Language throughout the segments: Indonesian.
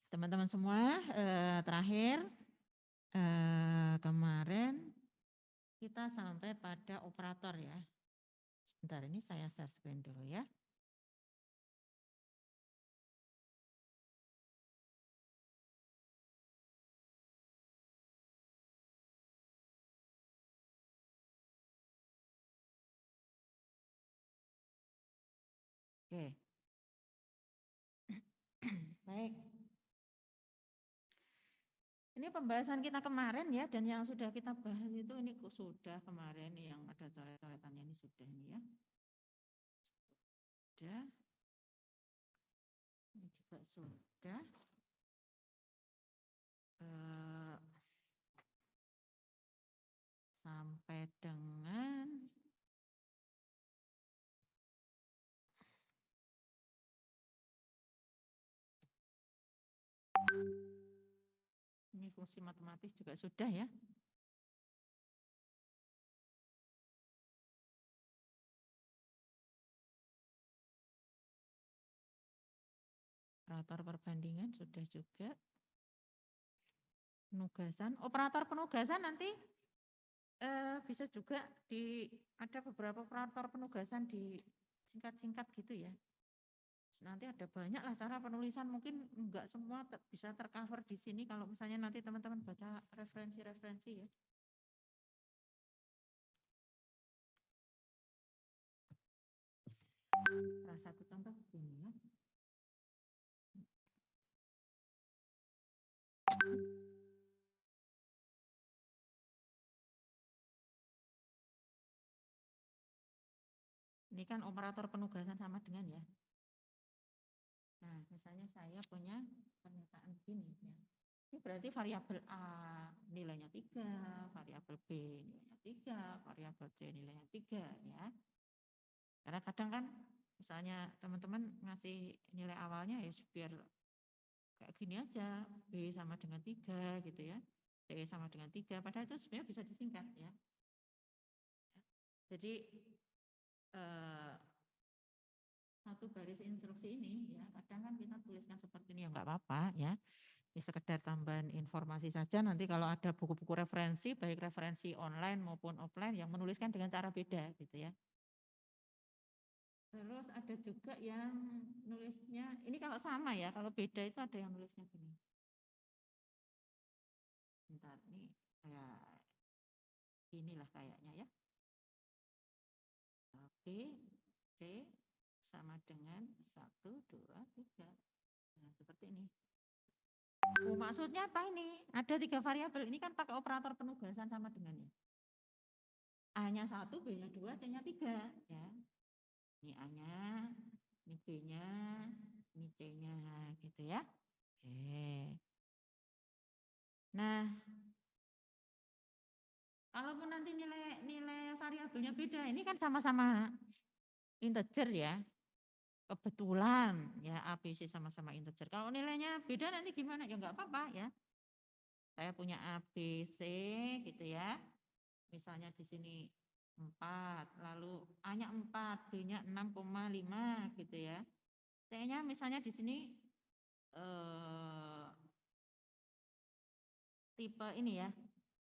Teman-teman semua, terakhir kemarin kita sampai pada operator ya. Sebentar, ini saya share screen dulu ya. Oke. Baik. Ini pembahasan kita kemarin ya, dan yang sudah kita bahas itu ini sudah kemarin yang ada coret-coretannya ini sudah ini ya. Sudah. Ini juga sudah. Sampai dengan ini fungsi matematis juga sudah ya. Operator perbandingan sudah juga. Penugasan, operator penugasan nanti bisa juga ada beberapa operator penugasan di singkat-singkat gitu ya. Nanti ada banyak lah cara penulisan, mungkin enggak semua bisa tercover di sini kalau misalnya nanti teman-teman baca referensi-referensi ya. Salah satu contoh begini ya. Ini kan operator penugasan sama dengan ya. Nah, misalnya saya punya pernyataan begini ya. Ini berarti variabel A nilainya 3, variabel B nilainya 3, variabel C nilainya 3 ya. Karena kadang kan misalnya teman-teman ngasih nilai awalnya ya biar kayak gini aja, B sama dengan 3 gitu ya, C sama dengan 3, padahal itu sebenarnya bisa disingkat ya. Jadi satu baris instruksi ini ya kadang kan kita tuliskan seperti ini ya nggak apa-apa ya. Ini sekedar tambahan informasi saja, nanti kalau ada buku-buku referensi, baik referensi online maupun offline yang menuliskan dengan cara beda gitu ya. Terus ada juga yang nulisnya, ini kalau sama ya, kalau beda itu ada yang nulisnya gini. Bentar, ini kayak inilah kayaknya ya. Oke, C sama dengan 1, 2, 3. Nah, seperti ini. Oh, maksudnya apa ini? Ada 3 variabel, ini kan pakai operator penugasan sama dengannya. A-nya 1, B-nya 2, C-nya 3 ya. Ini A-nya, ini B-nya, ini C-nya gitu ya. Oke. Nah, kalaupun nanti nilai variabelnya beda, ini kan sama-sama integer ya. Kebetulan ya A, B, C sama-sama integer. Kalau nilainya beda nanti gimana? Ya enggak apa-apa ya. Saya punya A, B, C gitu ya. Misalnya di sini 4, lalu A-nya 4, B-nya 6,5 gitu ya. C-nya misalnya di sini tipe ini ya,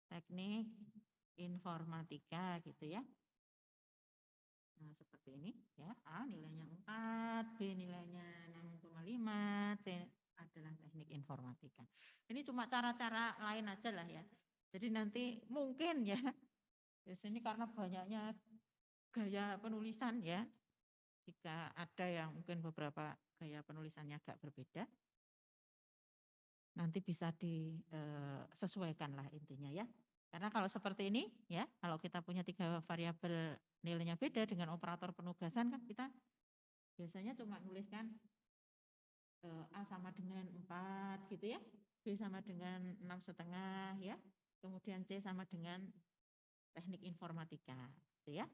teknik informatika gitu ya. Nah, seperti ini ya. A nilainya 4, B nilainya 6,5, C adalah teknik informatika. Ini cuma cara-cara lain aja lah ya. Jadi nanti mungkin ya, di sini karena banyaknya gaya penulisan ya, jika ada yang mungkin beberapa gaya penulisannya agak berbeda, nanti bisa disesuaikan lah intinya ya. Karena kalau seperti ini ya, kalau kita punya 3 variabel nilainya beda dengan operator penugasan kan kita biasanya cuma nuliskan A sama dengan 4 gitu ya, B sama dengan 6,5 ya, kemudian C sama dengan teknik informatika gitu ya.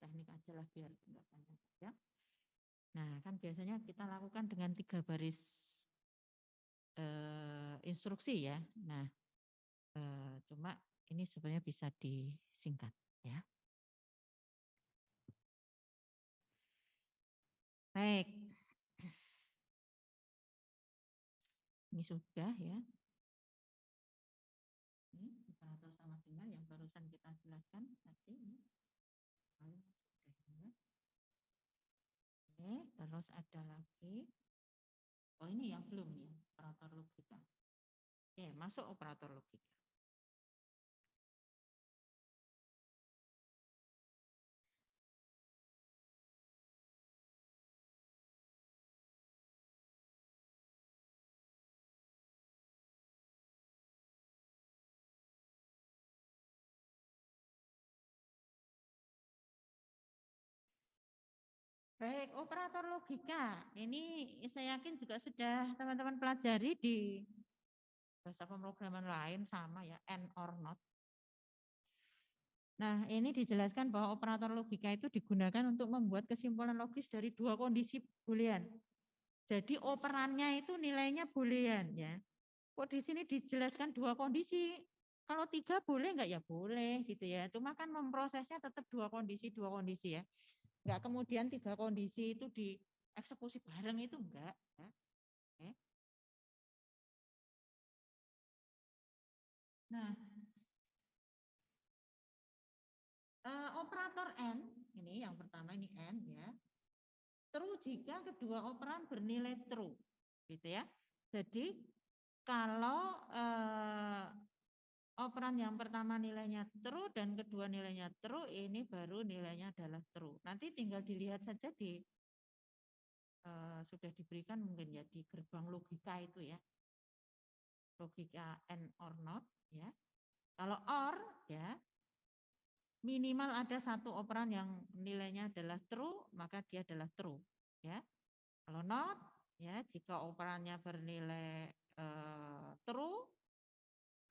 Teknik aja lah biar enggak panjang ya. Nah kan biasanya kita lakukan dengan 3 baris instruksi ya. Nah cuma ini sebenarnya bisa disingkat ya. Baik. Ini sudah ya. Ini operator sama dengan yang barusan kita jelaskan tadi. Lalu sudah ya. Oke, terus ada lagi. Oh ini yang belum ya, operator logika. Oke, masuk operator logika. Baik, operator logika. Ini saya yakin juga sudah teman-teman pelajari di bahasa pemrograman lain sama ya, and or not. Nah, ini dijelaskan bahwa operator logika itu digunakan untuk membuat kesimpulan logis dari dua kondisi boolean. Jadi operannya itu nilainya boolean ya. Kok di sini dijelaskan dua kondisi? Kalau tiga boleh enggak ya boleh gitu ya. Cuma kan memprosesnya tetap dua kondisi ya. Enggak kemudian tiga kondisi itu dieksekusi bareng itu enggak. Ya. Oke. Nah, operator N, ini yang pertama ini N ya. True jika kedua operan bernilai true, gitu ya. Jadi kalau operan yang pertama nilainya true dan kedua nilainya true, ini baru nilainya adalah true. Nanti tinggal dilihat saja di sudah diberikan mungkin ya di gerbang logika itu ya, logika and or not ya. Kalau or ya minimal ada satu operan yang nilainya adalah true, maka dia adalah true ya. Kalau not ya jika operannya bernilai true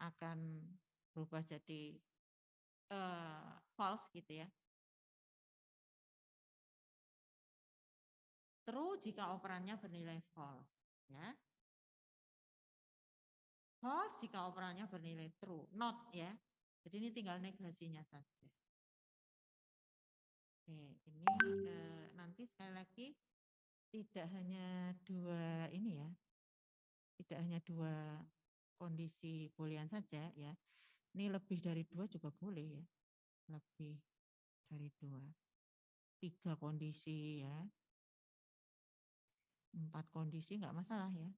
akan berubah jadi false gitu ya. True jika operannya bernilai false ya. False jika operannya bernilai true, not ya. Jadi ini tinggal negasinya saja. Oke, ini nanti sekali lagi tidak hanya dua ini ya, tidak hanya dua kondisi boolean saja ya. Ini lebih dari dua juga boleh ya, lebih dari dua, tiga kondisi ya, empat kondisi nggak masalah ya.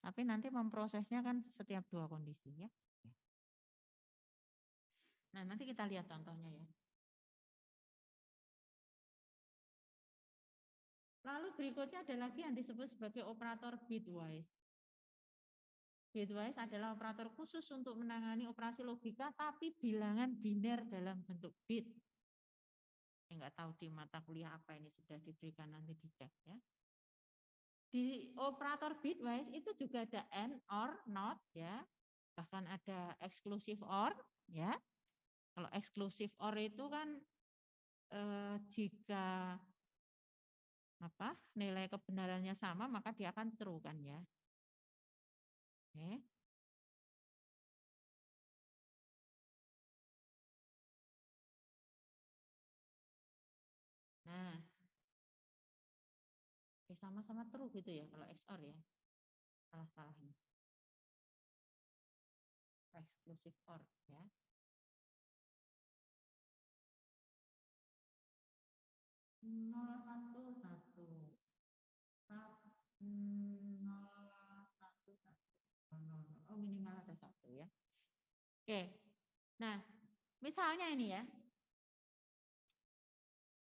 Tapi nanti memprosesnya kan setiap dua kondisi ya. Nah nanti kita lihat contohnya ya. Lalu berikutnya ada lagi yang disebut sebagai operator bitwise. Bitwise adalah operator khusus untuk menangani operasi logika tapi bilangan biner dalam bentuk bit. Enggak tahu di mata kuliah apa ini sudah diberikan nanti dicek ya. Di operator bitwise itu juga ada and or not ya. Bahkan ada exclusive or ya. Kalau exclusive or itu kan jika nilai kebenarannya sama maka dia akan true kan ya. Oke. Nah, sama-sama true gitu ya kalau XOR ya. Salah-salahnya. Exclusive or ya. Nol satu satu. Oh minimal ada satu ya. Oke. Nah, misalnya ini ya.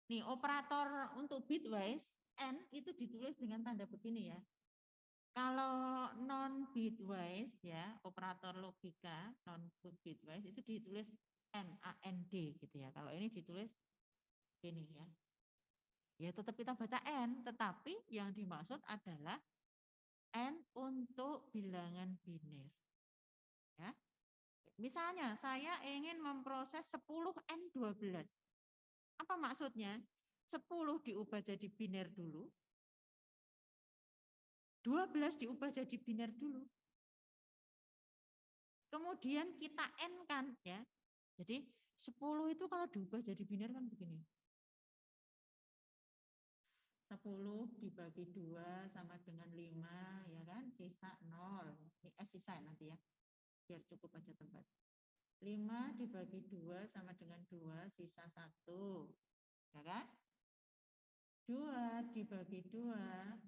Nih operator untuk bitwise N itu ditulis dengan tanda begini ya. Kalau non bitwise ya, operator logika non bitwise itu ditulis NAND gitu ya. Kalau ini ditulis gini ya. Ya tetap kita baca N, tetapi yang dimaksud adalah N untuk bilangan biner. Ya. Misalnya saya ingin memproses 10N12. Apa maksudnya? 10 diubah jadi biner dulu, 12 diubah jadi biner dulu. Kemudian kita N kan ya. Jadi 10 itu kalau diubah jadi biner kan begini. 10 dibagi 2 sama dengan 5, ya kan? Sisa 0. Sisa nanti ya. Biar cukup aja tempat. 5 dibagi 2 sama dengan 2, sisa 1. Ya kan? 2 dibagi 2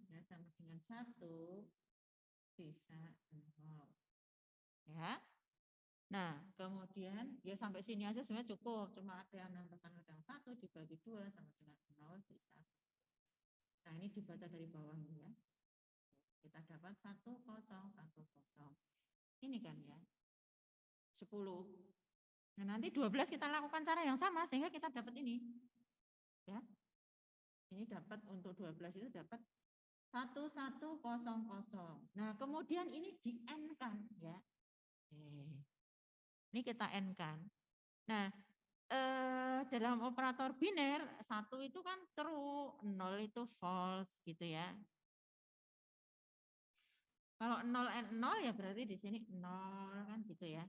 ya, sama dengan 1, sisa 0. Ya. Nah, kemudian ya sampai sini aja sebenarnya cukup. Cuma ada yang nambahkan kadang 1 dibagi 2 sama dengan 0, sisa. Nah, ini dibaca dari bawah ya. Kita dapat 1010. Ini kan ya. 10. Nah, nanti 12 kita lakukan cara yang sama sehingga kita dapat ini. Ya. Ini dapat untuk 12 itu dapat 1100. Nah, kemudian ini di N kan ya. Ini kita N kan. Nah, dalam operator biner 1 itu kan true, 0 itu false gitu ya. Kalau 0 N 0 ya berarti di sini 0 kan gitu ya.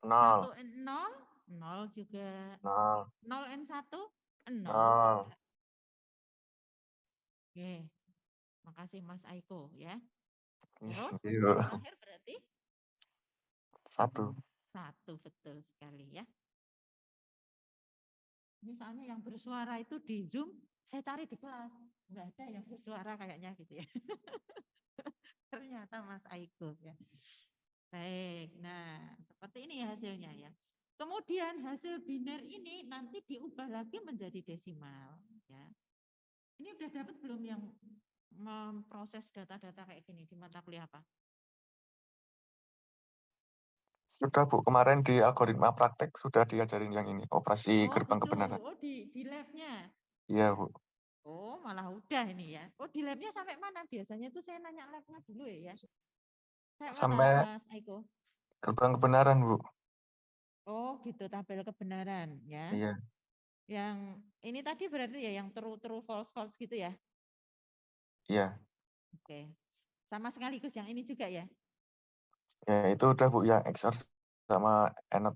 1 0. N 0, 0 juga. 0. 0 N 1, 0 0. juga. Oke. Makasih Mas Aiko ya. Terus Iya. terakhir berarti 1. 1, betul sekali ya. Misalnya yang bersuara itu di Zoom, saya cari di kelas. Enggak ada yang bersuara kayaknya gitu ya. Ternyata Mas Aiko ya. Baik, nah seperti ini hasilnya ya. Kemudian hasil biner ini nanti diubah lagi menjadi desimal ya. Ini udah dapat belum yang memproses data-data kayak gini di mata kuliah apa? Sudah Bu, kemarin di algoritma praktek sudah diajarin yang ini, operasi gerbang Gitu. kebenaran. Oh di labnya. Iya Bu. Oh malah udah ini ya. Oh di labnya sampai mana? Biasanya tuh saya nanya labnya dulu ya. Sampai mana Sampai Mas Aiko? gerbang kebenaran Bu. Oh gitu, tabel kebenaran ya. Iya. Yang ini tadi berarti ya yang true false false gitu ya. Iya. Oke. Sama sekaligus yang ini juga ya. Ya itu udah Bu yang XOR sama AND.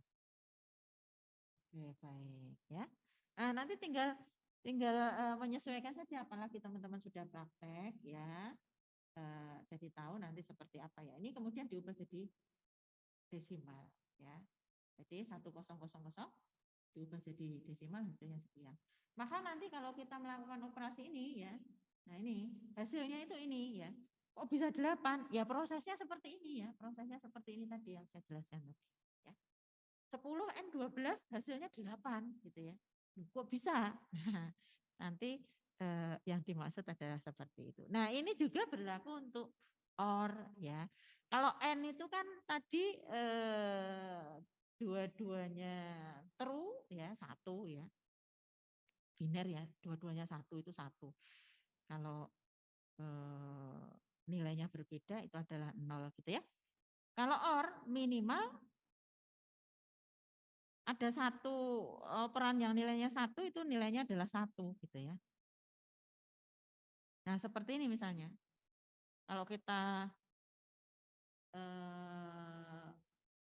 Oke, baik ya. Nah, nanti tinggal menyesuaikan saja apalagi teman-teman sudah praktek ya. Jadi tahu nanti seperti apa ya. Ini kemudian diubah jadi desimal ya. Jadi 1000 diubah jadi desimal hasilnya sekian. Maka nanti kalau kita melakukan operasi ini ya, nah ini hasilnya itu ini ya. Kok bisa 8? Ya prosesnya seperti ini ya. Prosesnya seperti ini tadi yang saya jelaskan tadi ya. 10 N 12 hasilnya 8 gitu ya. Kok bisa? Nah, nanti yang dimaksud adalah seperti itu. Nah, ini juga berlaku untuk OR ya. Kalau N itu kan tadi dua-duanya true ya, 1 ya. Biner ya, dua-duanya 1 itu 1. Kalau nilainya berbeda itu adalah 0 gitu ya. Kalau OR minimal ada satu peran yang nilainya 1 itu nilainya adalah 1 gitu ya. Nah seperti ini misalnya. Kalau kita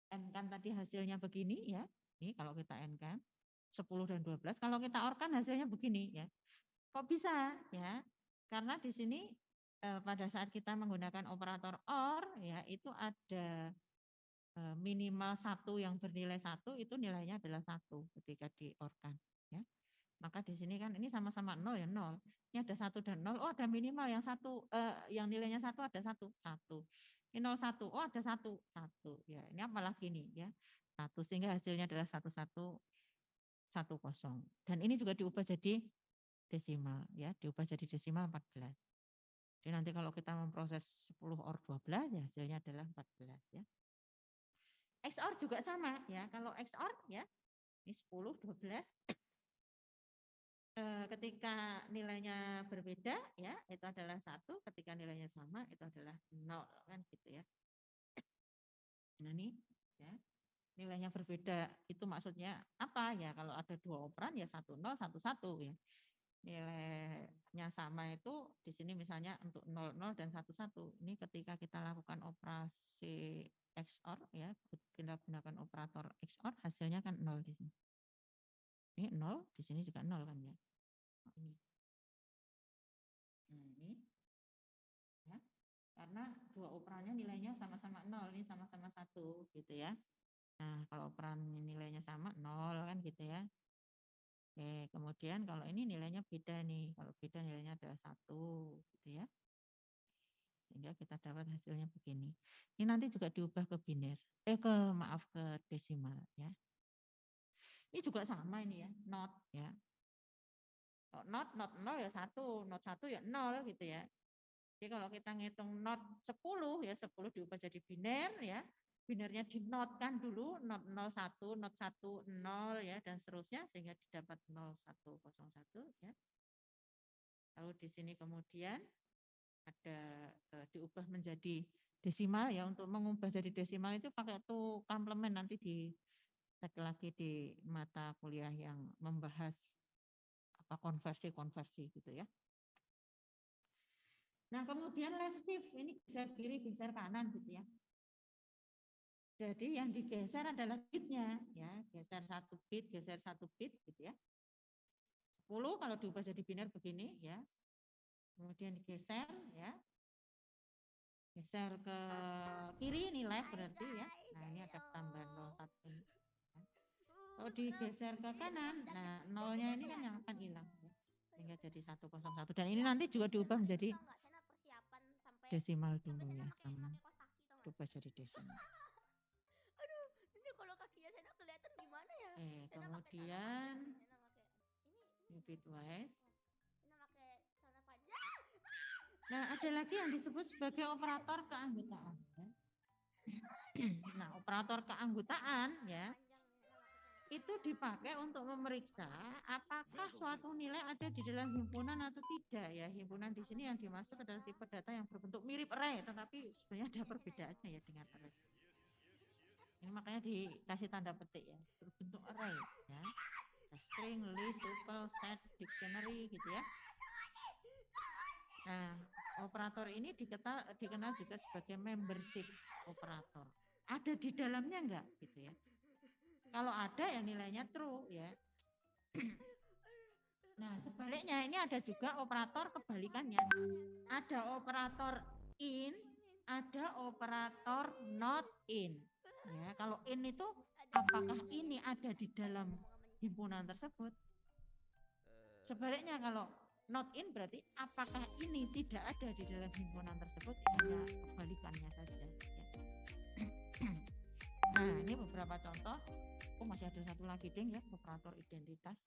N kan tadi hasilnya begini ya. Ini kalau kita N kan 10 dan 12. Kalau kita OR kan hasilnya begini ya. Kok bisa ya? Karena di sini pada saat kita menggunakan operator OR ya itu ada minimal 1 yang bernilai 1 itu nilainya adalah 1 ketika di OR kan ya. Maka di sini kan ini sama-sama 0 ya 0. Ini ada 1 dan 0. Oh ada minimal yang 1 yang nilainya 1 ada 1 1. Ini 01. Oh ada 1 1. Ya, ini apalagi nih ya. 1 sehingga hasilnya adalah 1110. Dan ini juga diubah jadi desimal ya, diubah jadi desimal 14. Jadi nanti kalau kita memproses 10 OR 12 ya hasilnya adalah 14 ya. XOR juga sama ya. Kalau XOR ya ini 10 12 ketika nilainya berbeda ya itu adalah 1, ketika nilainya sama itu adalah 0 kan gitu ya. Nah ini ya nilainya berbeda itu maksudnya apa ya, kalau ada dua operan ya 10 1 1 ya. Nilainya sama itu di sini misalnya untuk 00 dan 11. Ini ketika kita lakukan operasi XOR ya, kita gunakan operator XOR hasilnya kan 0 di sini. Ini 0, di sini juga 0 kan ya. Ini Ini ya. Karena dua operannya nilainya sama-sama 0, ini sama-sama 1 gitu ya. Nah, kalau operan nilainya sama 0 kan gitu ya. Oke, kemudian kalau ini nilainya beda nih. Kalau beda nilainya adalah 1 gitu ya. Sehingga kita dapat hasilnya begini. Ini nanti juga diubah ke biner. Ke desimal ya. Ini juga sama ini ya, not ya. Not 0 ya 1, not 1 ya 0 gitu ya. Jadi kalau kita ngitung not 10 ya 10 diubah jadi biner ya. Binernya dinotkan dulu not 01, not 1, 0 ya dan seterusnya sehingga didapat 0101 ya. Lalu di sini kemudian ada diubah menjadi desimal ya. Untuk mengubah jadi desimal itu pakai tuh komplement nanti di lagi di mata kuliah yang membahas apa konversi gitu ya. Nah, kemudian left shift ini geser kiri, geser kanan gitu ya. Jadi yang digeser adalah bitnya ya, geser 1 bit, geser 1 bit gitu ya. 10 kalau diubah jadi biner begini ya. Kemudian digeser ya. Geser ke kiri ini left berarti ya. Nah, ini ada tambahan 01 ini. Kalau digeser ke kanan, nah nolnya ini kan yang akan hilang ya. Sehingga jadi 101 dan ini nanti juga diubah menjadi desimal dulu ya sama. Diubah jadi desimal. Aduh, ini kalau kakinya Sena kelihatan gimana ya? Kemudian ini bitwise. Sena pakai celana panjang. Nah, ada lagi yang disebut sebagai operator keanggotaan. Ya. Nah, operator keanggotaan ya itu dipakai untuk memeriksa apakah suatu nilai ada di dalam himpunan atau tidak ya. Himpunan di sini yang dimaksud adalah tipe data yang berbentuk mirip array, tetapi sebenarnya ada perbedaannya ya dengan array. Ini makanya dikasih tanda petik ya, berbentuk array ya. String, list, tuple, set, dictionary gitu ya. Nah, operator ini dikenal juga sebagai membership operator. Ada di dalamnya enggak gitu ya. Kalau ada ya nilainya true ya. Nah, sebaliknya ini ada juga operator kebalikannya. Ada operator in, ada operator not in. Ya, kalau in itu apakah ini ada di dalam himpunan tersebut? Sebaliknya kalau not in berarti apakah ini tidak ada di dalam himpunan tersebut? Hanya kebalikannya saja. Ya. Nah, ini beberapa contoh. Oh, masih ada satu lagi ding ya, operator identitas.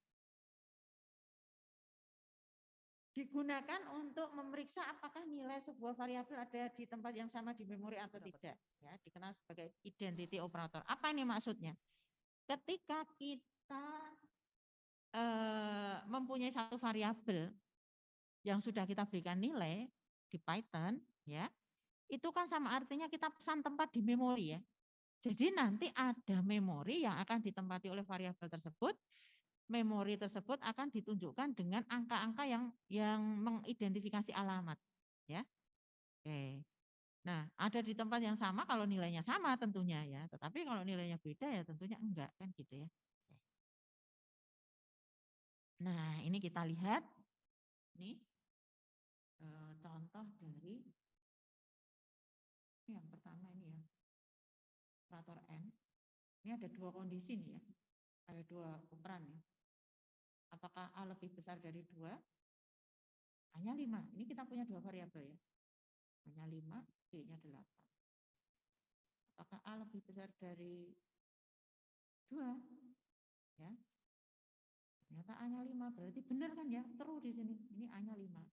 Digunakan untuk memeriksa apakah nilai sebuah variabel ada di tempat yang sama di memori atau tidak. Ya, dikenal sebagai identity operator. Apa ini maksudnya? Ketika kita mempunyai satu variabel yang sudah kita berikan nilai di Python, ya, itu kan sama artinya kita pesan tempat di memori ya. Jadi nanti ada memori yang akan ditempati oleh variabel tersebut. Memori tersebut akan ditunjukkan dengan angka-angka yang mengidentifikasi alamat, ya. Oke. Nah, ada di tempat yang sama kalau nilainya sama tentunya ya. Tetapi kalau nilainya beda ya tentunya enggak kan gitu ya. Nah, ini kita lihat nih contoh dari yang pertama ini ya. Operator N. Ini ada dua kondisi nih ya. Ada dua operan ya. Apakah A lebih besar dari 2? A-nya 5. Ini kita punya dua variabel ya. A-nya 5, B-nya 8. Apakah A lebih besar dari 2? Ya. Ternyata A-nya 5, berarti benar kan ya? True di sini. Ini A-nya 5.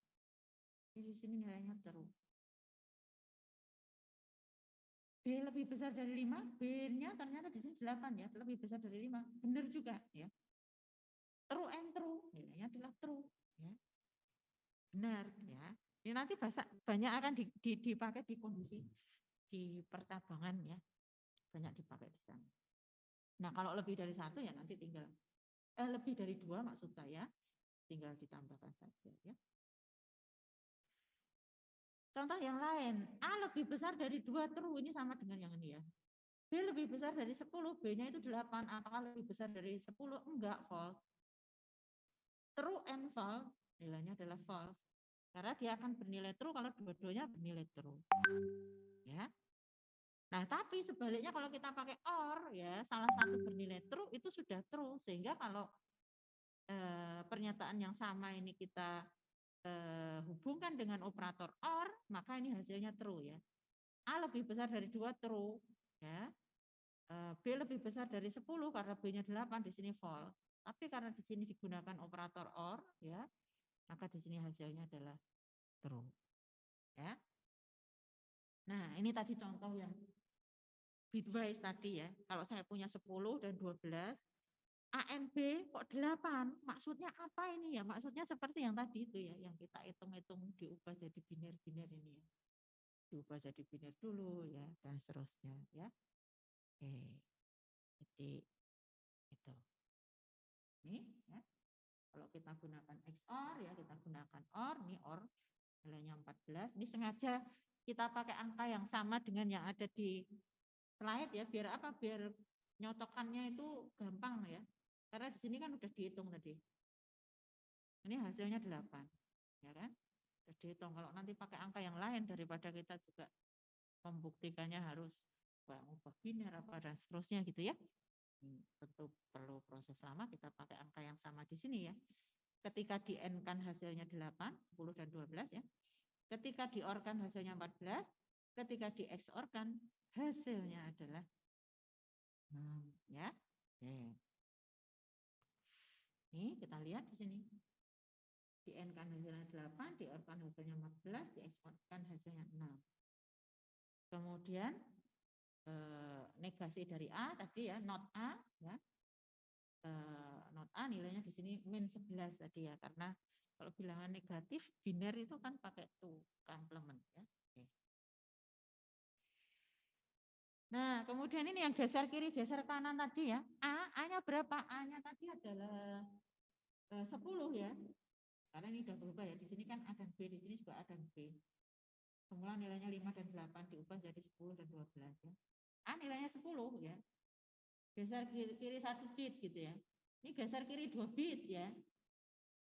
Di sini nilainya true. B lebih besar dari 5, B-nya ternyata di sini 8 ya, lebih besar dari 5. Benar juga ya. True and true, nilainya adalah true ya. Benar ya. Ini nanti banyak akan dipakai di kondisi di percabangan ya. Banyak dipakai di sana. Nah, kalau lebih dari 1 ya nanti tinggal lebih dari 2 maksud saya tinggal ditambahkan saja ya. Contoh yang lain, A lebih besar dari 2 true, ini sama dengan yang ini ya. B lebih besar dari 10, B-nya itu 8, apakah lebih besar dari 10? Enggak, false. True and false, nilainya adalah false. Karena dia akan bernilai true kalau dua-duanya bernilai true. Ya. Nah, tapi sebaliknya kalau kita pakai or ya, salah satu bernilai true itu sudah true, sehingga kalau pernyataan yang sama ini kita hubungkan dengan operator or, maka ini hasilnya true ya. A lebih besar dari 2 true ya. B lebih besar dari 10 karena B-nya 8 di sini false. Tapi karena di sini digunakan operator or ya, maka di sini hasilnya adalah true. Ya. Nah, ini tadi contoh yang bitwise tadi ya. Kalau saya punya 10 dan 12, A and B kok 8? Maksudnya apa ini ya? Maksudnya seperti yang tadi itu ya, yang kita hitung-hitung diubah jadi biner-biner ini ya. Diubah jadi biner dulu ya, dan seterusnya ya. Oke. Jadi itu. Ini ya. Kalau kita gunakan XOR ya, kita gunakan OR, ini OR nilainya 14. Ini sengaja kita pakai angka yang sama dengan yang ada di slide ya, biar apa? Biar nyotokannya itu gampang ya. Karena di sini kan udah dihitung tadi. Ini hasilnya 8. Ya kan? Udah dihitung. Kalau nanti pakai angka yang lain daripada kita juga membuktikannya harus ubah biner apa dan seterusnya gitu ya. Tentu perlu proses lama, kita pakai angka yang sama di sini ya. Ketika di N kan hasilnya 8, 10 dan 12 ya. Ketika di OR kan hasilnya 14, ketika di XOR kan hasilnya adalah 6 ya. Oke. Nih kita lihat di sini. Di N kan hasilnya 8, di OR kan hasilnya 14, di XOR kan hasilnya 6. Kemudian negasi dari A tadi ya, not A ya. Not A nilainya di sini min 11 tadi ya, karena kalau bilangan negatif biner itu kan pakai to complement ya. Oke. Nah, kemudian ini yang geser kiri, geser kanan tadi ya. A-nya berapa? A-nya tadi adalah 10 ya. Karena ini sudah berubah ya. Di sini kan A dan B, di sini juga A dan B. Semula nilainya 5 dan 8 diubah jadi 10 dan 12 ya. A nilainya 10 ya. Geser kiri 1 bit gitu ya. Ini geser kiri 2 bit ya.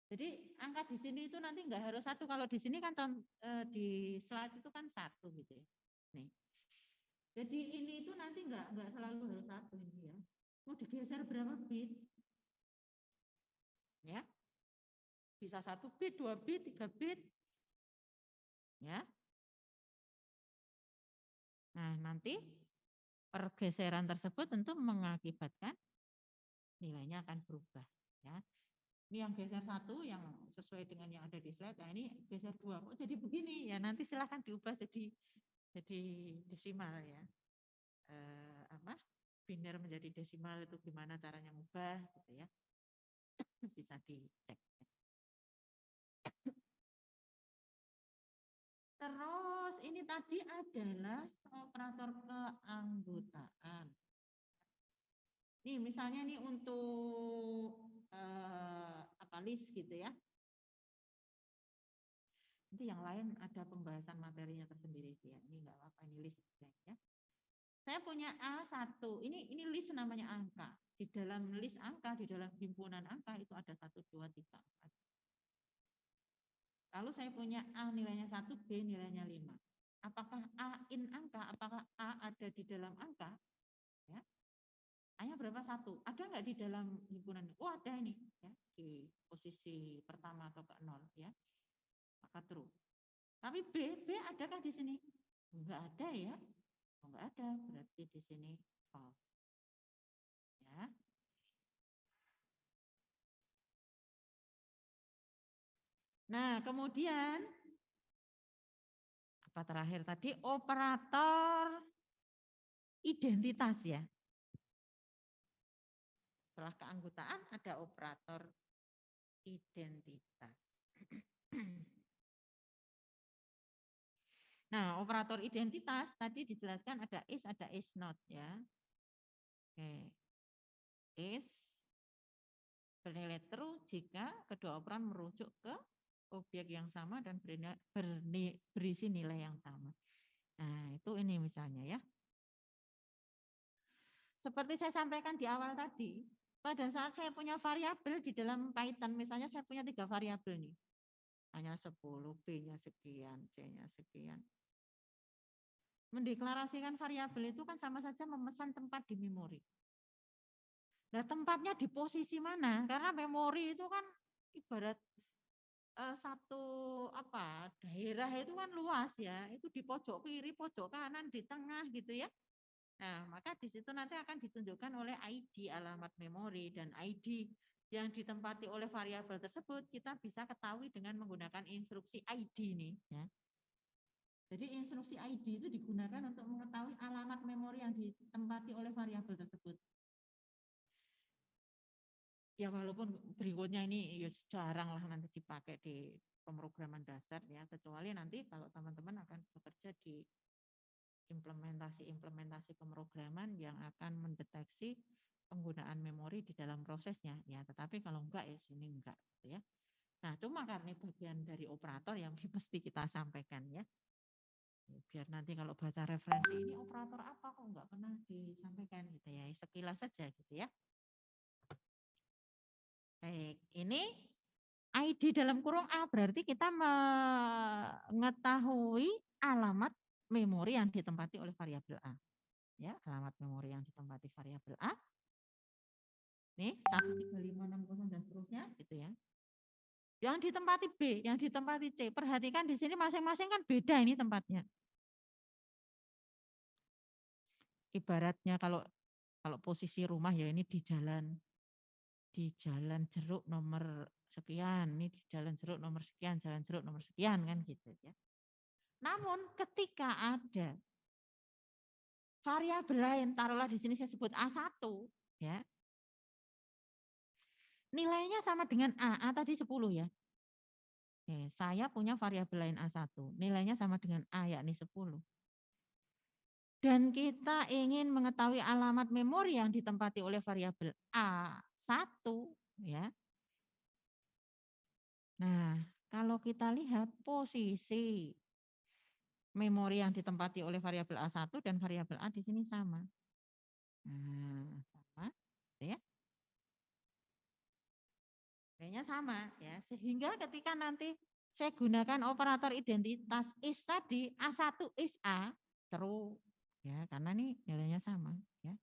Jadi angka di sini itu nanti enggak harus 1. Kalau di sini kan di slide itu kan 1 gitu ya. Nih. Jadi ini itu nanti enggak selalu harus 1 ini ya. Mau digeser berapa bit? Ya. Bisa 1 bit, 2 bit, 3 bit. Ya. Nah, nanti pergeseran tersebut tentu mengakibatkan nilainya akan berubah ya. Ini yang geser 1 yang sesuai dengan yang ada di slide. Nah, ini geser 2 kok jadi begini ya. Nanti silahkan diubah jadi desimal ya. Biner menjadi desimal itu gimana caranya ngubah gitu ya. Bisa dicek. Terus ini tadi adalah operator keanggotaan. Nih misalnya nih untuk list gitu ya. Nanti yang lain ada pembahasan materinya tersendiri ya. Ini enggak apa-apa, ini list ya. Saya punya A1. Ini list namanya angka. Di dalam list angka, di dalam himpunan angka itu ada 1, 2, 3, 4. Lalu saya punya A nilainya 1, B nilainya 5. Apakah A in angka? Apakah A ada di dalam angka? Ya. A-nya berapa? 1. Ada nggak di dalam himpunan? Oh, ada ini ya, di posisi pertama atau ke 0 ya. Maka true. Tapi B adakah di sini? Enggak ada ya. Enggak ada, berarti di sini false. Ya. Nah, kemudian apa terakhir tadi? Operator identitas ya. Setelah keanggotaan ada operator identitas. Nah, operator identitas tadi dijelaskan ada is not ya. Oke. Is bernilai true jika kedua operan merujuk ke objek yang sama dan berisi nilai yang sama. Nah, itu ini misalnya ya. Seperti saya sampaikan di awal tadi, pada saat saya punya variabel di dalam Python, misalnya saya punya 3 variabel nih. A-nya 10, B-nya sekian, C-nya sekian. Mendeklarasikan variabel itu kan sama saja memesan tempat di memori. Nah, tempatnya di posisi mana? Karena memori itu kan ibarat satu daerah itu kan luas ya, itu di pojok kiri, pojok kanan, di tengah gitu ya. Nah, maka di situ nanti akan ditunjukkan oleh ID alamat memori dan ID yang ditempati oleh variabel tersebut kita bisa ketahui dengan menggunakan instruksi ID nih ya. Jadi instruksi ID itu digunakan untuk mengetahui alamat memori yang ditempati oleh variabel tersebut. Ya walaupun berikutnya ini ya jarang lah nanti dipakai di pemrograman dasar ya, kecuali nanti kalau teman-teman akan bekerja di implementasi pemrograman yang akan mendeteksi penggunaan memori di dalam prosesnya ya, tetapi kalau enggak ya sini enggak gitu ya. Nah, cuma karena bagian dari operator yang mesti kita sampaikan ya. Biar nanti kalau baca referensi ini operator apa kok enggak pernah disampaikan gitu ya, sekilas saja gitu ya. Baik, ini ID dalam kurung A berarti kita mengetahui alamat memori yang ditempati oleh variabel A. Ya, alamat memori yang ditempati variabel A. Nih, 13560 dan seterusnya gitu ya. Yang ditempati B, yang ditempati C. Perhatikan di sini masing-masing kan beda ini tempatnya. Ibaratnya kalau posisi rumah ya ini di Jalan Jeruk nomor sekian, ini di Jalan Jeruk nomor sekian, Jalan Jeruk nomor sekian kan gitu ya. Namun ketika ada variabel lain, taruhlah di sini saya sebut A1 ya. Nilainya sama dengan A tadi 10 ya. Oke, saya punya variabel lain A1, nilainya sama dengan A yakni 10. Dan kita ingin mengetahui alamat memori yang ditempati oleh variabel A1 ya. Nah, kalau kita lihat posisi memori yang ditempati oleh variabel A1 dan variabel A di sini sama. Nah, sama ya. Nilainya sama ya, sehingga ketika nanti saya gunakan operator identitas is tadi A1 is A true ya, karena nih nilainya sama ya.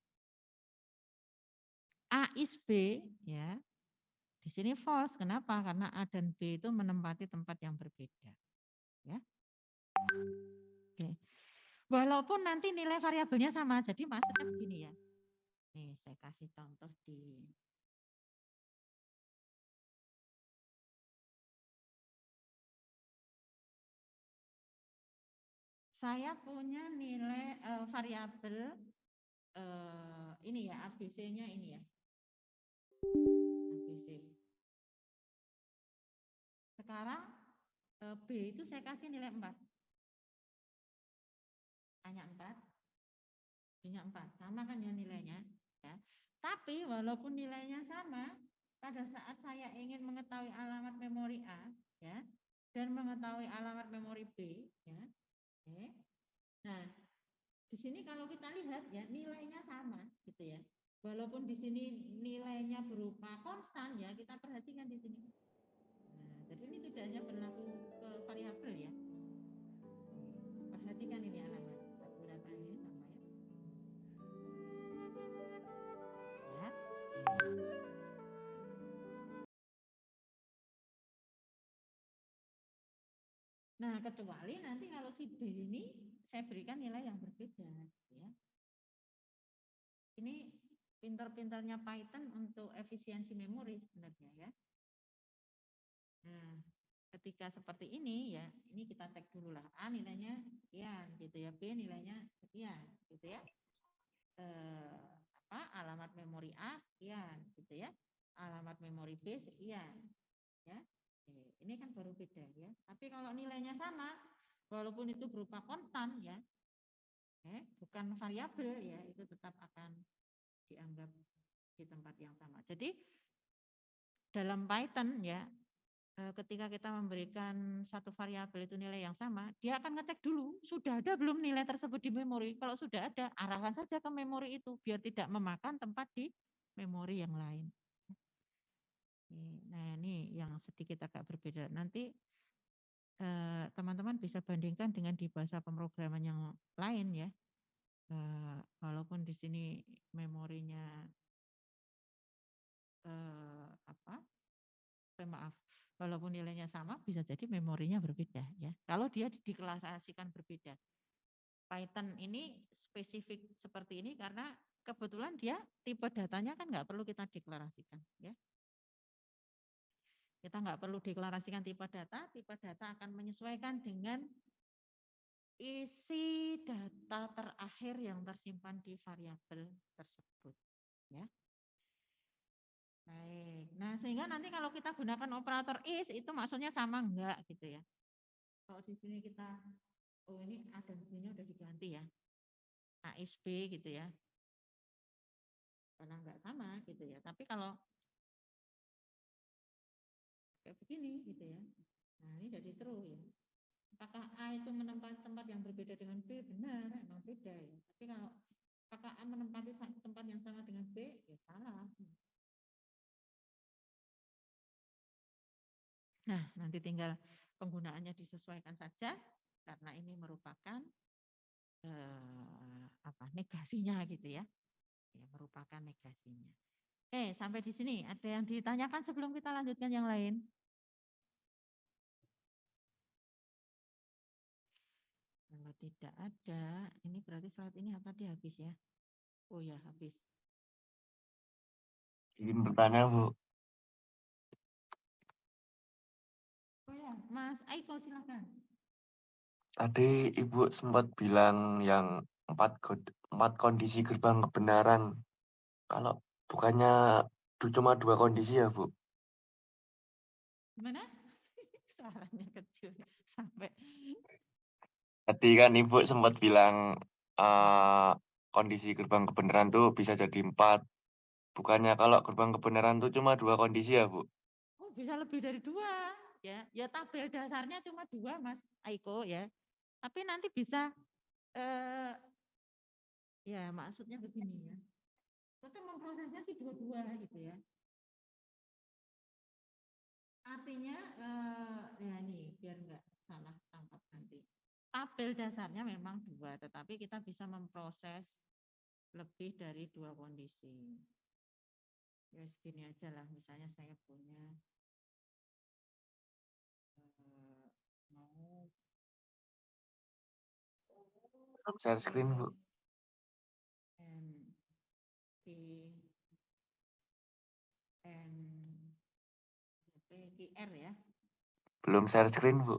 A is B ya. Di sini false, kenapa? Karena A dan B itu menempati tempat yang berbeda ya. Oke. Walaupun nanti nilai variabelnya sama, jadi maksudnya begini ya. Nih saya kasih contoh di saya punya nilai variabel ini ya, ABC-nya ini ya. ABC. Sekarang B itu saya kasih nilai 4. A-nya 4, B-nya 4. Sama kan ya nilainya. Ya. Tapi walaupun nilainya sama, pada saat saya ingin mengetahui alamat memori A, ya, dan mengetahui alamat memori B, ya. Oke. Nah, di sini kalau kita lihat ya nilainya sama gitu ya. Walaupun di sini nilainya berupa konstan ya, kita perhatikan di sini. Nah, jadi ini tidak hanya berlaku ke variabel ya. Perhatikan ini alamat akuratannya sama ya. Ya. Nah, kecuali nanti kalau si B ini saya berikan nilai yang berbeda ya. Ini pintar-pintarnya Python untuk efisiensi memori sebenarnya ya. Nah, ketika seperti ini ya, ini kita tag dulu lah. A nilainya sekian gitu ya, B nilainya sekian gitu ya. Alamat memori A sekian gitu ya. Alamat memori B sekian ya. Ini kan baru beda ya. Tapi kalau nilainya sama, walaupun itu berupa konstan ya, bukan variabel ya, itu tetap akan dianggap di tempat yang sama. Jadi dalam Python ya, ketika kita memberikan satu variabel itu nilai yang sama, dia akan ngecek dulu sudah ada belum nilai tersebut di memori. Kalau sudah ada, arahkan saja ke memori itu biar tidak memakan tempat di memori yang lain. Nah, ini yang sedikit agak berbeda. Nanti teman-teman bisa bandingkan dengan di bahasa pemrograman yang lain ya. Walaupun di sini memorinya apa? Maaf, walaupun nilainya sama bisa jadi memorinya berbeda ya. Kalau dia dideklarasikan berbeda. Python ini spesifik seperti ini karena kebetulan dia tipe datanya kan nggak perlu kita deklarasikan ya. Kita nggak perlu deklarasikan tipe data akan menyesuaikan dengan isi data terakhir yang tersimpan di variabel tersebut ya. Baik, nah sehingga nanti kalau kita gunakan operator is itu maksudnya sama enggak gitu ya. Kalau di sini kita, oh ini ada B-nya udah diganti ya, A is B gitu ya. Karena enggak sama gitu ya, tapi kalau kayak begini gitu ya, nah ini jadi true ya. Apakah A itu menempati tempat yang berbeda dengan B? Benar, emang beda ya. Tapi kalau apakah A menempati tempat yang sama dengan B? Ya salah. Nah, nanti tinggal penggunaannya disesuaikan saja karena ini merupakan negasinya gitu ya. Ya, merupakan negasinya. Oke, sampai di sini ada yang ditanyakan sebelum kita lanjutkan yang lain? Kalau tidak ada, ini berarti slide ini tadi habis ya? Oh ya, habis. Ingin bertanya, Bu. Oh ya, Mas Aiko silakan. Tadi Ibu sempat bilang yang empat kondisi gerbang kebenaran. Kalau bukannya cuma 2 kondisi ya, Bu? Gimana? Suaranya kecil sampai. Tadi kan Ibu sempat bilang kondisi gerbang kebenaran tuh bisa jadi 4. Bukannya kalau gerbang kebenaran tuh cuma 2 kondisi ya, Bu? Oh, bisa lebih dari 2 ya. Ya tabel dasarnya cuma 2 Mas Aiko ya. Tapi nanti bisa ya maksudnya begini ya. Kita memprosesnya sih 2-2 gitu ya. Artinya ya nih biar enggak salah tangkap nanti. Tabel dasarnya memang 2, tetapi kita bisa memproses lebih dari 2 kondisi. Ya segini aja lah, misalnya saya punya mau Share screen, Bu. N P R ya. Belum share screen, Bu.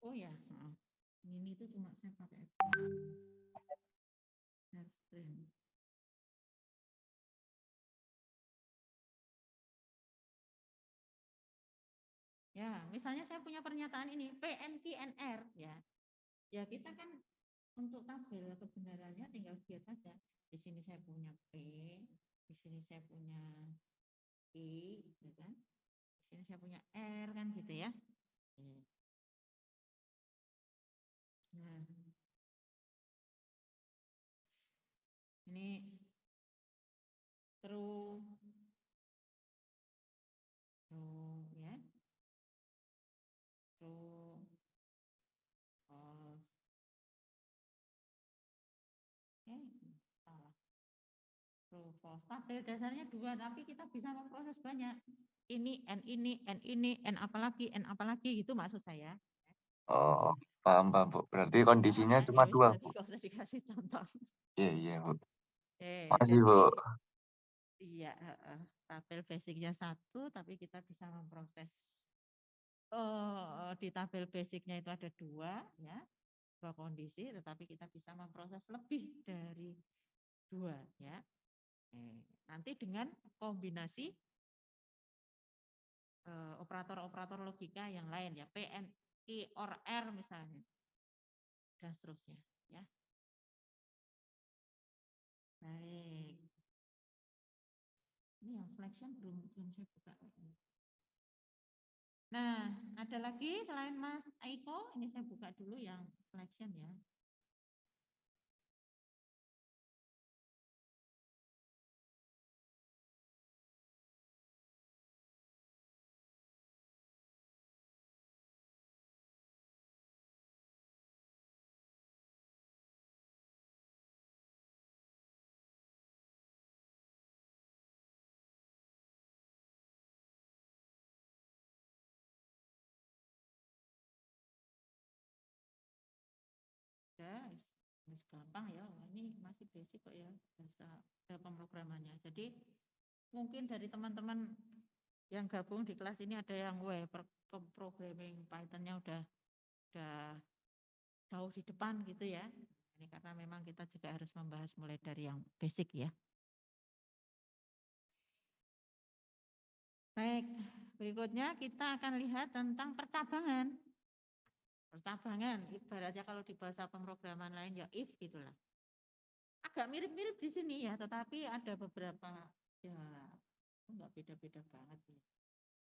Oh ya, ini tuh cuma saya pakai share screen. Ya, misalnya saya punya pernyataan ini PNQNR ya. Ya kita kan untuk tabel kebenarannya tinggal lihat saja. Di sini saya punya P, di sini saya punya I, gitu kan? Di sini saya punya R kan gitu ya. Nah, ini true, ya, true, false. Salah. True, false. Tabel dasarnya 2, tapi kita bisa memproses banyak. Ini, N apalagi, gitu maksud saya. Oh, paham, Bu. Berarti kondisinya Ya, cuma ya 2, berarti Bu. nggak usah dikasih contoh. Iya, Bu. Jadi Makasih, Bu. iya, tabel basicnya 1, tapi kita bisa memproses. Di tabel basicnya itu ada 2, ya, 2 kondisi, tetapi kita bisa memproses lebih dari 2, ya. Nanti dengan kombinasi operator-operator logika yang lain ya, PN, I, or R misalnya, dan seterusnya, ya. Baik. Ini yang selection belum saya buka. Nah, ada lagi selain Mas Aiko, ini saya buka dulu yang selection ya. gampang ya, ini masih basic kok ya bahasa pemrogramannya. Jadi mungkin dari teman-teman yang gabung di kelas ini ada yang programming Python-nya udah jauh di depan gitu ya. Ini karena memang kita juga harus membahas mulai dari yang basic ya. Baik, berikutnya kita akan lihat tentang percabangan. Percabangan, ibaratnya kalau di bahasa pemrograman lain ya if gitulah. Agak mirip-mirip di sini ya, tetapi ada beberapa ya enggak beda-beda banget ya.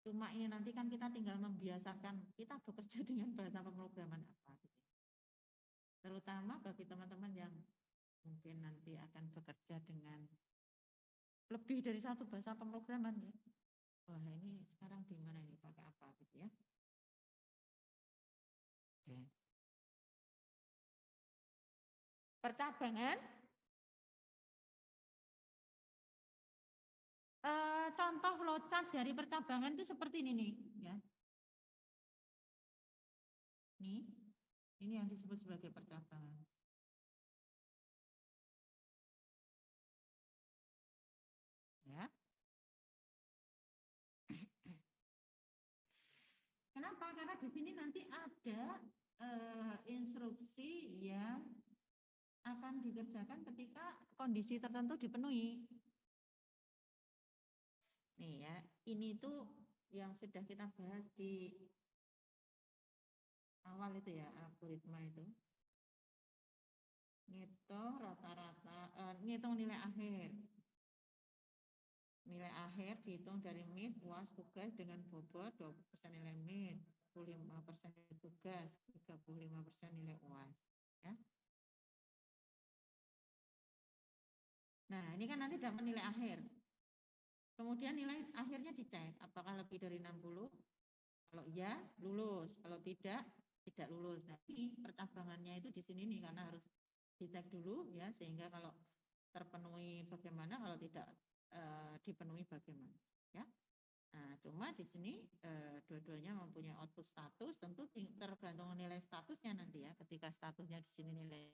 Cuma ini nanti kan kita tinggal membiasakan kita bekerja dengan bahasa pemrograman apa gitu. Terutama bagi teman-teman yang mungkin nanti akan bekerja dengan lebih dari satu bahasa pemrograman ya. Wah ini sekarang di mana ini pakai apa gitu ya. Oke. Percabangan. Contoh flowchart dari percabangan itu seperti ini nih ya. Ini yang disebut sebagai percabangan. Ya. Kenapa? Karena di sini nanti ada instruksi yang akan dikerjakan ketika kondisi tertentu dipenuhi. Nih ya, ini tuh yang sudah kita bahas di awal itu ya, algoritma itu. Ngitung rata-rata, ngitung nilai akhir. Nilai akhir dihitung dari MIT, UAS, tugas dengan bobot 20% nilai MIT, 25% nilai tugas, 35% nilai UAS. Ya. Nah, ini kan nanti dapat nilai akhir. Kemudian nilai akhirnya dicek, apakah lebih dari 60? Kalau iya, lulus. Kalau tidak lulus. Nah, ini percabangannya itu di sini nih, karena harus dicek dulu ya, sehingga kalau terpenuhi bagaimana, kalau tidak dipenuhi bagaimana. Ya. Nah, cuma di sini dua-duanya mempunyai output status, tentu tergantung nilai statusnya nanti ya. Ketika statusnya di sini nilai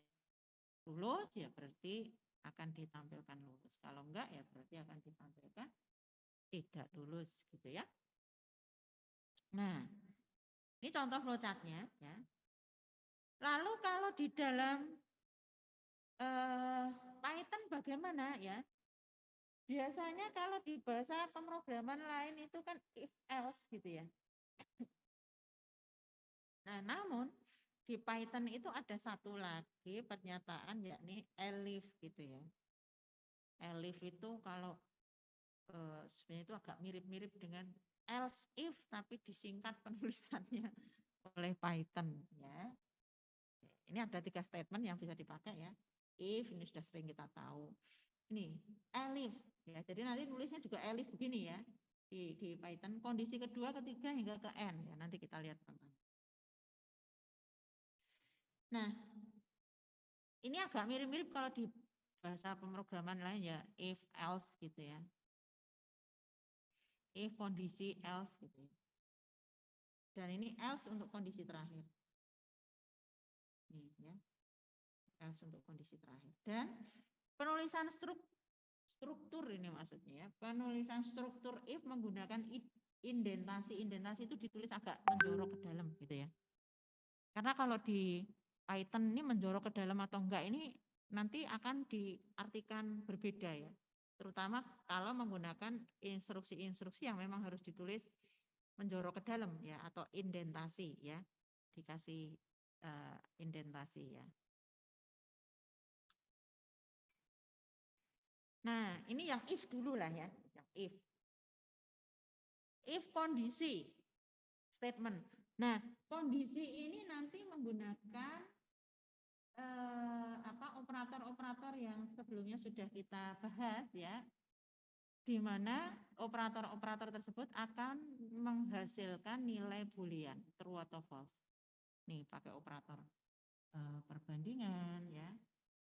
lulus, ya berarti akan ditampilkan lulus. Kalau enggak, ya berarti akan ditampilkan tidak lulus gitu ya. Nah, ini contoh flowchartnya ya. Lalu kalau di dalam Python bagaimana ya? Biasanya kalau di bahasa pemrograman lain itu kan if else gitu ya. Nah, namun di Python itu ada satu lagi pernyataan yakni elif gitu ya. Elif itu kalau sebenarnya itu agak mirip-mirip dengan else if tapi disingkat penulisannya oleh Python ya. Ini ada 3 statement yang bisa dipakai ya. If ini sudah sering kita tahu. Ini elif ya. Jadi nanti nulisnya juga elif begini ya. Di Python kondisi kedua, ketiga hingga ke n ya. Nanti kita lihat teman-teman. Nah, ini agak mirip-mirip kalau di bahasa pemrograman lain ya, if else gitu ya. If kondisi else gitu ya. Dan ini else untuk kondisi terakhir. Nih ya. Else untuk kondisi terakhir. Dan penulisan struktur ini maksudnya ya. Penulisan struktur if menggunakan indentasi. Indentasi itu ditulis agak menjorok ke dalam gitu ya. Karena kalau di Python ini menjorok ke dalam atau enggak ini nanti akan diartikan berbeda ya. Terutama kalau menggunakan instruksi-instruksi yang memang harus ditulis menjorok ke dalam ya atau indentasi ya. Dikasih indentasi ya. Nah, ini yang if dulu lah ya, yang if. If kondisi statement. Nah, kondisi ini nanti menggunakan operator-operator yang sebelumnya sudah kita bahas ya, di mana operator-operator tersebut akan menghasilkan nilai boolean true atau false. Nih pakai operator perbandingan ya,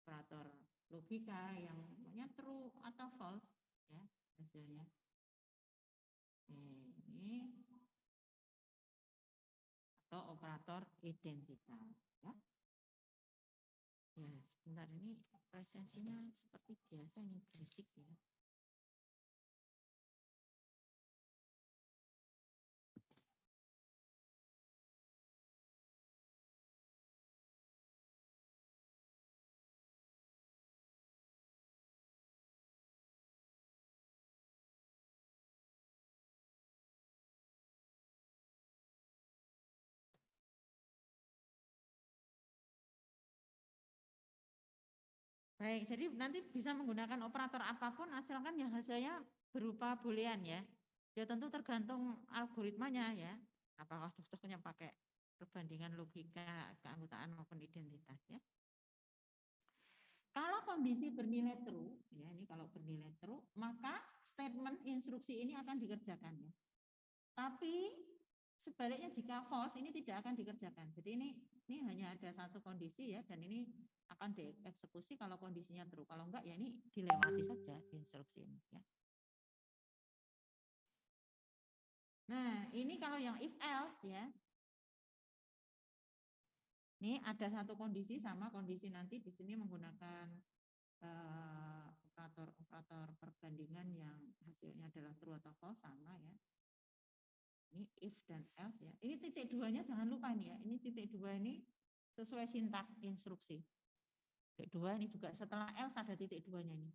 operator logika yang namanya true atau false ya hasilnya. Ini atau operator identitas ya. Ya, Sebentar ini presensinya seperti biasa ini berisik ya. Baik, jadi nanti bisa menggunakan operator apapun asalkan yang hasilnya berupa boolean ya. Ya tentu tergantung algoritmanya ya. Apakah cocoknya pakai perbandingan logika, keanggotaan maupun identitas ya. Kalau kondisi bernilai true, ya ini kalau bernilai true, maka statement instruksi ini akan dikerjakan ya. Tapi sebaliknya jika false ini tidak akan dikerjakan. Jadi ini hanya ada satu kondisi ya, dan ini akan dieksekusi kalau kondisinya true. Kalau enggak ya ini dilewati saja instruksi ini ya. Nah, ini kalau yang if else ya. Ini ada satu kondisi sama kondisi nanti di sini menggunakan operator perbandingan yang hasilnya adalah true atau false sama ya. Ini if dan else ya. Ini titik duanya jangan lupa ini ya. Ini titik dua ini sesuai sintak instruksi. Titik dua ini juga setelah else ada titik duanya ini.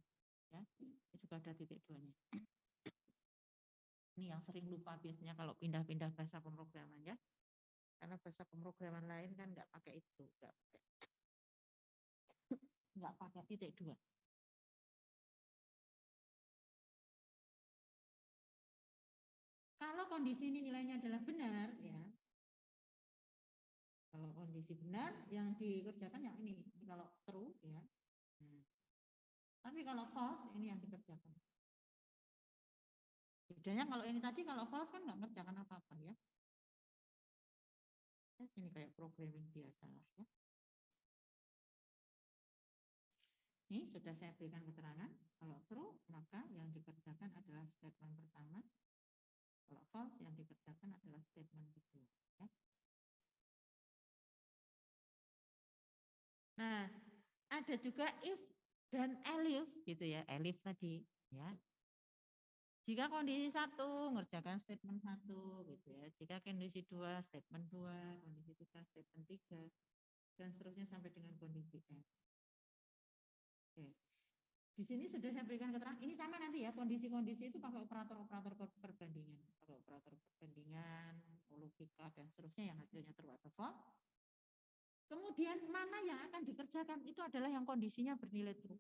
Ya, ini juga ada titik duanya. Ini yang sering lupa biasanya kalau pindah-pindah bahasa pemrograman ya. Karena bahasa pemrograman lain kan nggak pakai itu, nggak pakai titik dua. Kalau kondisi ini nilainya adalah benar ya. Kalau kondisi benar yang dikerjakan yang ini kalau true ya. Tapi kalau false ini yang dikerjakan. Bedanya kalau ini tadi kalau false kan nggak ngerjakan apa-apa ya. Ini kayak programming biasa lah ya. Ini sudah saya berikan keterangan. Kalau true maka yang dikerjakan adalah statement pertama. Kalau false yang dikerjakan adalah statement kedua. Ya. Nah, ada juga if dan elif gitu ya, elif tadi ya. Jika kondisi 1 ngerjakan statement 1 gitu ya. Jika kondisi 2 statement 2, kondisi 3 statement 3 dan seterusnya sampai dengan kondisi N. Oke. Di sini sudah saya berikan keterangan. Ini sama nanti ya, kondisi-kondisi itu pakai operator-operator perbandingan, pakai operator perbandingan, logika dan seterusnya yang hasilnya true atau false. Kemudian mana yang akan dikerjakan itu adalah yang kondisinya bernilai true.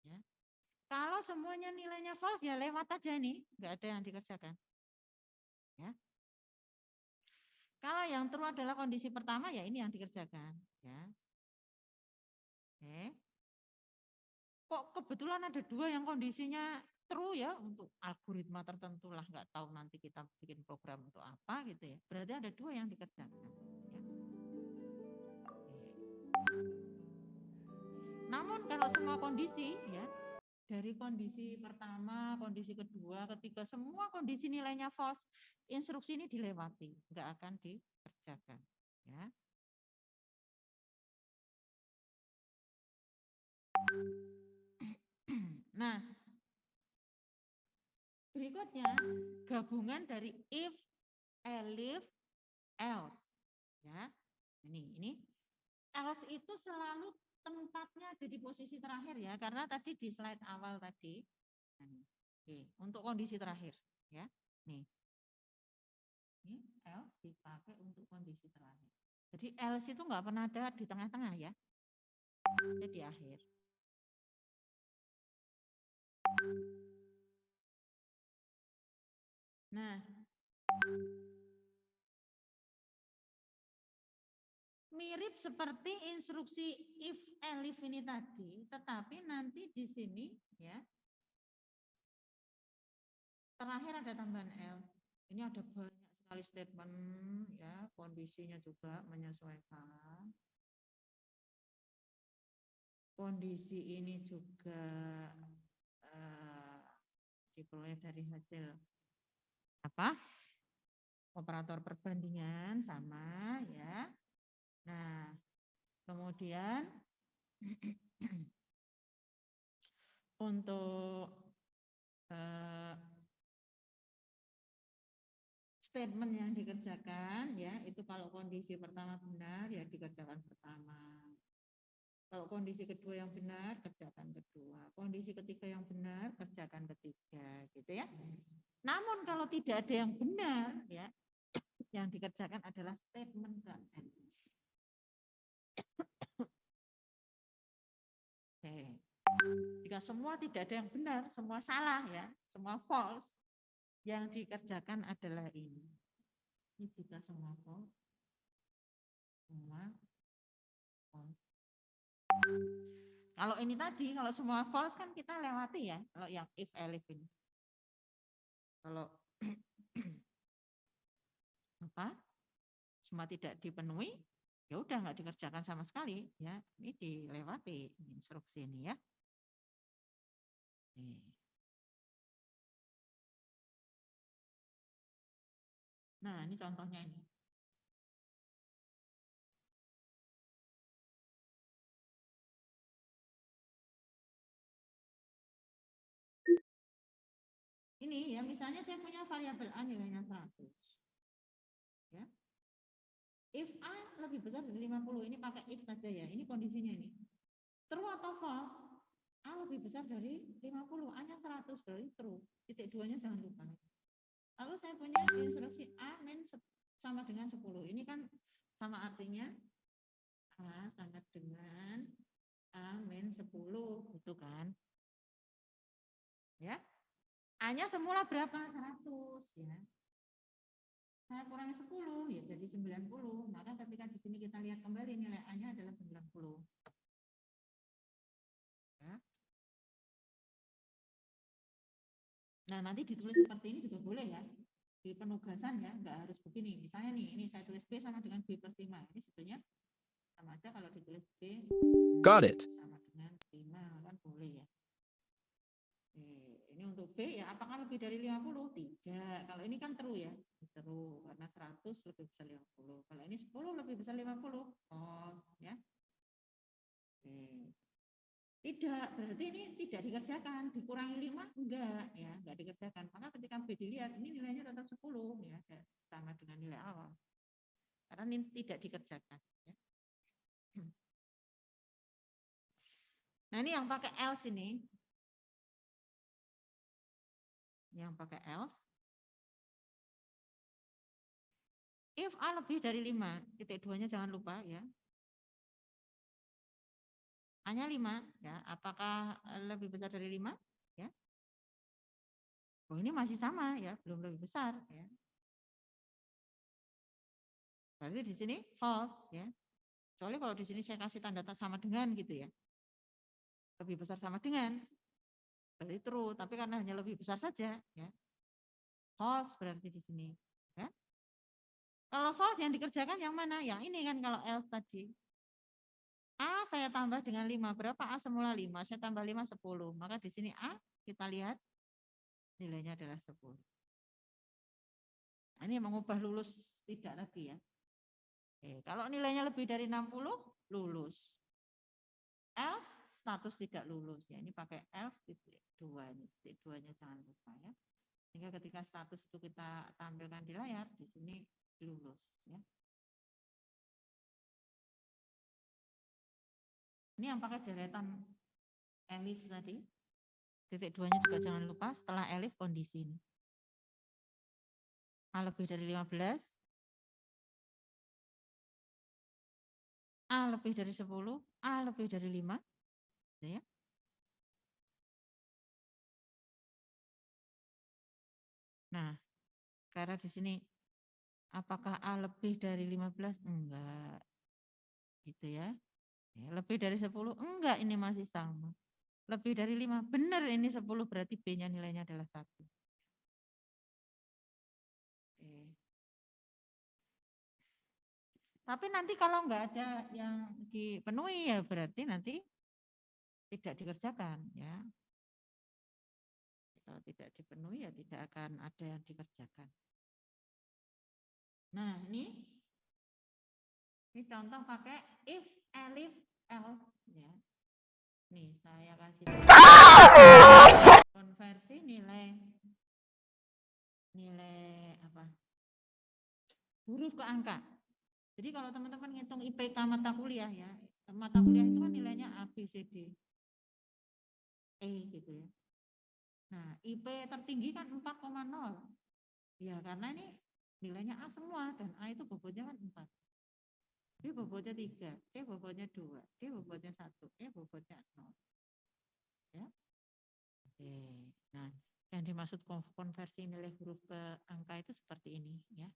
Ya. Kalau semuanya nilainya false ya lewat aja nih, nggak ada yang dikerjakan. Ya. Kalau yang true adalah kondisi pertama ya ini yang dikerjakan. Ya. Oke. Kok kebetulan ada dua yang kondisinya true ya untuk algoritma tertentu lah, nggak tahu nanti kita bikin program untuk apa gitu ya. Berarti ada dua yang dikerjakan. Ya. Namun kalau semua kondisi ya dari kondisi pertama, kondisi kedua, ketiga, semua kondisi nilainya false, instruksi ini dilewati, nggak akan dikerjakan. Ya. Nah, berikutnya gabungan dari if, elif, else. Ya, ini else itu selalu tempatnya ada di posisi terakhir ya, karena tadi di slide awal tadi. Oke, untuk kondisi terakhir ya. Nih. Ini else dipakai untuk kondisi terakhir. Jadi else itu nggak pernah ada di tengah-tengah ya. Ada di akhir. Nah, mirip seperti instruksi if elif ini tadi, tetapi nanti di sini ya terakhir ada tambahan else. Ini ada banyak sekali statement ya, kondisinya juga menyesuaikan. Kondisi ini juga diperoleh dari hasil apa? Operator perbandingan sama ya. Nah, kemudian Untuk statement yang dikerjakan ya itu kalau kondisi pertama benar ya dikerjakan pertama. Kalau kondisi kedua yang benar kerjakan kedua. Kondisi ketiga yang benar kerjakan ketiga gitu ya. Namun kalau tidak ada yang benar ya yang dikerjakan adalah statement KN. Oke. Jika semua tidak ada yang benar, semua salah ya, semua false, yang dikerjakan adalah ini. Ini jika semua false, semua false. Kalau ini tadi, kalau semua false kan kita lewati ya, kalau yang if elif ini. Kalau apa? Semua tidak dipenuhi, ya udah nggak dikerjakan sama sekali ya. Ini dilewati instruksi ini ya. Nah, ini contohnya ini. Ini ya, misalnya saya punya variabel A nilainya 100. Ya. If A lebih besar dari 50, ini pakai if saja ya, ini kondisinya ini. True atau false? A lebih besar dari 50, A-nya 100, berarti true. Titik duanya jangan lupa. Lalu saya punya instruksi A min sama dengan 10. Ini kan sama artinya A sama dengan A min 10, gitu kan. Ya. A-nya semula berapa? 100 ya. Saya kurangi 10 ya jadi 90. Maka ketika di sini kita lihat kembali nilai A-nya adalah 90. Ya. Nah, nanti ditulis seperti ini juga boleh ya. Di penugasan ya, nggak harus begini. Misalnya nih, ini saya tulis B sama dengan B plus 5. Ini sebetulnya sama aja kalau ditulis B Got it. sama dengan 5 kan boleh ya. Ini untuk B ya, apakah lebih dari 50? Tidak. Kalau ini kan true ya. True, karena 100 lebih besar 50. Kalau ini 10 lebih besar 50. Oh, ya. Tidak, berarti ini tidak dikerjakan. Dikurangi 5? Enggak, ya. Enggak dikerjakan. Maka ketika B dilihat, ini nilainya tetap 10, ya. Sama dengan nilai awal. Karena ini tidak dikerjakan. Ya. Nah, ini yang pakai else ini. Yang pakai else. If A lebih dari 5, titik 2-nya jangan lupa ya. A-nya 5, ya. Apakah lebih besar dari 5? Ya. Oh, ini masih sama ya, belum lebih besar ya. Berarti di sini false ya. Kecuali kalau di sini saya kasih tanda sama dengan gitu ya. Lebih besar sama dengan. Berarti true, tapi karena hanya lebih besar saja ya. False berarti di sini ya. Kalau false yang dikerjakan yang mana? Yang ini kan kalau else tadi. A saya tambah dengan 5. Berapa A semula 5? Saya tambah 5 10. Maka di sini A kita lihat nilainya adalah 10. Ini mengubah lulus tidak lagi ya. Oke, kalau nilainya lebih dari 60 lulus. Else status tidak lulus ya. Ini pakai else titik 2 ini. Titik 2-nya jangan lupa ya. Sehingga ketika status itu kita tampilkan di layar, di sini lulus ya. Ini yang pakai deretan elif tadi. Titik 2-nya juga jangan lupa setelah elif kondisi ini. A lebih dari 15. A lebih dari 10. A lebih dari 5. Ya. Nah, karena di sini apakah A lebih dari 15? Enggak. Gitu ya. Lebih dari 10? Enggak, ini masih sama. Lebih dari 5? Benar ini 10 berarti B-nya nilainya adalah 1. Tapi nanti kalau enggak ada yang dipenuhi ya berarti nanti tidak dikerjakan ya. Kalau tidak dipenuhi ya tidak akan ada yang dikerjakan. Nah, ini contoh pakai if, elif, else ya. Nih, saya kasih konversi nilai apa? Huruf ke angka. Jadi kalau teman-teman ngitung IPK mata kuliah ya, mata kuliah itu kan nilainya A, B, C, D, E gitu ya. Nah, IP tertinggi kan 4,0. Ya, karena ini nilainya A semua dan A itu bobotnya kan 4. B bobotnya 3, C bobotnya 2, D bobotnya 1, E bobotnya 0. Ya. Oke. Nah, yang dimaksud konversi nilai huruf ke angka itu seperti ini ya.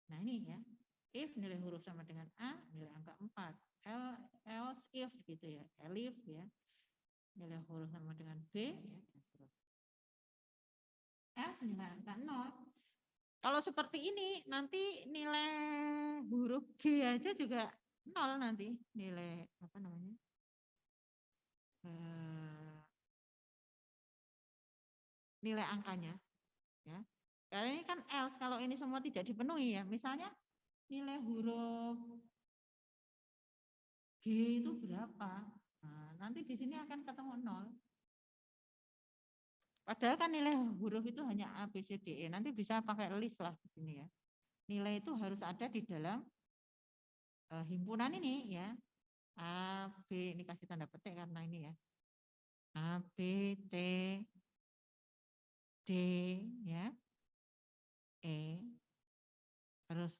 Nah, ini ya. If nilai huruf sama dengan A, nilai angka 4. Else if gitu ya. Elif ya. Nilai huruf sama dengan B ya. F nilai angka 0. Kalau seperti ini nanti nilai huruf G aja juga 0 nanti. Nilai apa namanya? Nilai angkanya ya. Karena ini kan else, kalau ini semua tidak dipenuhi ya. Misalnya nilai huruf G itu berapa? Nah, nanti di sini akan ketemu 0. Padahal kan nilai huruf itu hanya A, B, C, D, E. Nanti bisa pakai list lah di sini ya. Nilai itu harus ada di dalam himpunan ini ya. A, B, ini kasih tanda petik karena ini ya. A, B, T, D, ya. E. Terus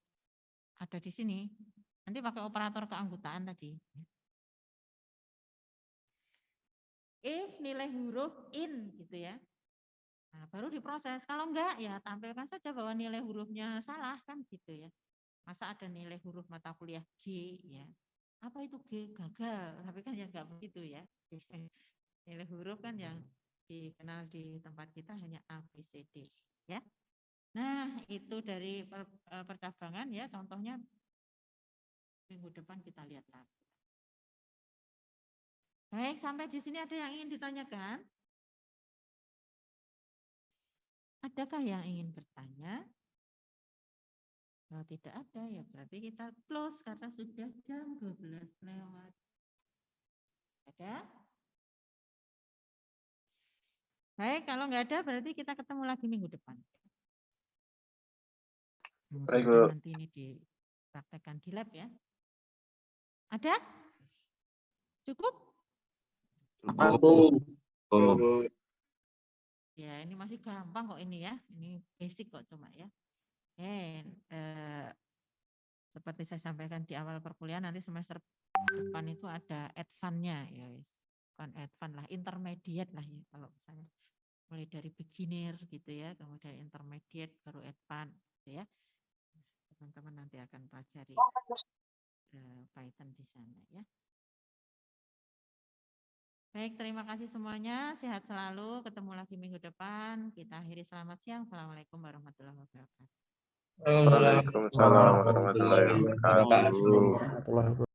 ada di sini. Nanti pakai operator keanggotaan tadi. If nilai huruf in gitu ya. Nah, baru diproses. Kalau enggak ya tampilkan saja bahwa nilai hurufnya salah kan gitu ya. Masa ada nilai huruf mata kuliah G ya. Apa itu G? Gagal. Tapi kan ya enggak begitu ya. Nilai huruf kan yang dikenal di tempat kita hanya A, B, C, D ya. Nah, itu dari percabangan ya, contohnya minggu depan kita lihat lagi. Baik, sampai di sini ada yang ingin ditanyakan? Adakah yang ingin bertanya? Kalau tidak ada ya berarti kita close karena sudah jam 12 lewat. Ada? Baik, kalau nggak ada berarti kita ketemu lagi minggu depan. Baik, Bu. Nanti ini dipraktekkan di lab ya. Ada? Cukup? Ya, ini masih gampang kok ini ya. Ini basic kok cuma ya. Seperti saya sampaikan di awal perkuliahan, nanti semester depan itu ada advance-nya ya. Bukan advance lah, intermediate lah ya. Kalau misalnya mulai dari beginner gitu ya, kemudian intermediate, baru advance gitu ya. Teman-teman nanti akan pelajari Python di sana ya. Baik, terima kasih semuanya. Sehat selalu. Ketemu lagi minggu depan. Kita akhiri selamat siang. Assalamualaikum warahmatullahi wabarakatuh. Waalaikumsalam warahmatullahi wabarakatuh.